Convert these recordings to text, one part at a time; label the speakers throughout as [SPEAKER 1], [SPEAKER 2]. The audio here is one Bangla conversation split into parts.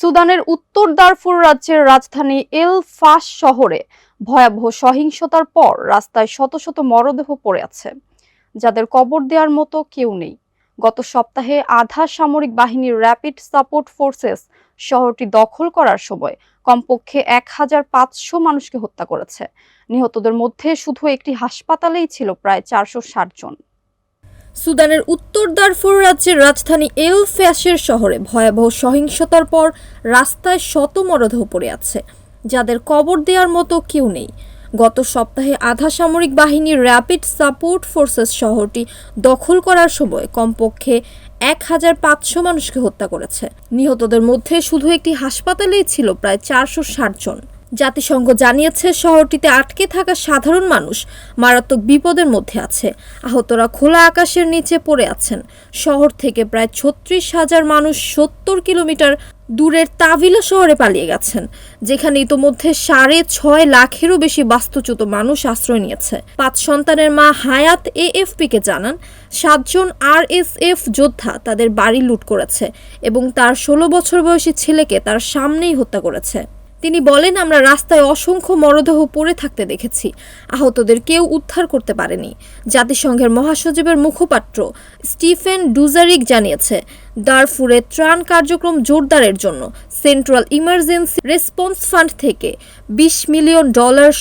[SPEAKER 1] সুদানের উত্তর দারফুর রাজ্যের রাজধানী এল ফাশ শহরে ভয়াবহ সহিংসতার পর রাস্তায় শত শত মরদেহ পড়ে আছে, যাদের কবর দেওয়ার মতো কেউ নেই। গত সপ্তাহে আধা সামরিক বাহিনীর র্যাপিড সাপোর্ট ফোর্সেস শহরটি দখল করার সময় কমপক্ষে ১,৫০০ মানুষকে হত্যা করেছে। নিহতদের মধ্যে শুধু একটি হাসপাতালেই ছিল প্রায় ৪৬০ জন।
[SPEAKER 2] সুদানের উত্তর দারফুর রাজ্যের রাজধানী এল ফ্যাশের শহরে ভয়াবহ সহিংসতার পর রাস্তায় শত মরদেহ পড়ে আছে, যাদের কবর দেওয়ার মতো কেউ নেই। গত সপ্তাহে আধা সামরিক বাহিনীর র্যাপিড সাপোর্ট ফোর্সেস শহরটি দখল করার সময় কমপক্ষে ১,৫০০ মানুষকে হত্যা করেছে। নিহতদের মধ্যে শুধু একটি হাসপাতালেই ছিল প্রায় ৪৬০ জন। জাতিসংঘ জানিয়েছে শহরটিতে আটকে থাকা সাধারণ মানুষ মারাত্মক বিপদের মধ্যে আছে। আহতরা খোলা আকাশের নিচে পড়ে আছেন। শহর থেকে প্রায় ৩৬,০০০ মানুষ ৭০ কিলোমিটার দূরের তাভিলা শহরে পালিয়ে গেছেন, যেখানে ইতোমধ্যে ৬.৫ লাখেরও বেশি বাস্তুচ্যুত মানুষ আশ্রয় নিয়েছে। ৫ সন্তানের মা হায়াত এএফপিকে জানান, ৭ জন আরএসএফ যোদ্ধা তাদের বাড়ি লুট করেছে এবং তার ১৬ বছর বয়সী ছেলেকে তার সামনেই হত্যা করেছে। তিনি বলেন, আমরা রাস্তায় অসংখ্য মরদেহ পড়ে থাকতে দেখেছি। আহতদের কেউ উদ্ধার করতে পারেনি। জাতিসংঘের মহাসচিবের মুখপাত্র স্টিফেন ডুজারিক জানিয়েছে, দারফুরে ত্রাণ কার্যক্রম জোরদারের জন্য সেন্ট্রাল ইমার্জেন্সি রেসপন্স ফান্ড থেকে $২০ মিলিয়ন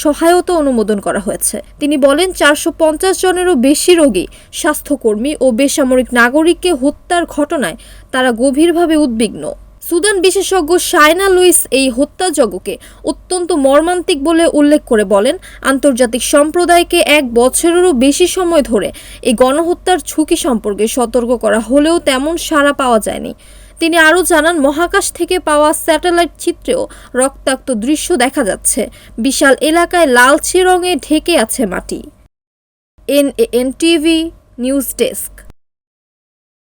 [SPEAKER 2] সহায়তা অনুমোদন করা হয়েছে। তিনি বলেন, ৪৫০ জনেরও বেশি রোগী, স্বাস্থ্যকর্মী ও বেসামরিক নাগরিককে হত্যার ঘটনায় তারা গভীরভাবে উদ্বিগ্ন। সুদান বিশেষজ্ঞ শায়না লুইস এই হত্যাযজ্ঞকে অত্যন্ত মর্মান্তিক বলে উল্লেখ করে বলেন, আন্তর্জাতিক সম্প্রদায়কে ১ বছরেরও বেশি সময় ধরে এই গণহত্যার ঝুঁকি সম্পর্কে সতর্ক করা হলেও তেমন সাড়া পাওয়া যায়নি। তিনি আরও জানান, মহাকাশ থেকে পাওয়া স্যাটেলাইট চিত্রেও রক্তাক্ত দৃশ্য দেখা যাচ্ছে। বিশাল এলাকায় লালচে রঙে ঢেকে আছে মাটি। NAN TV news desk.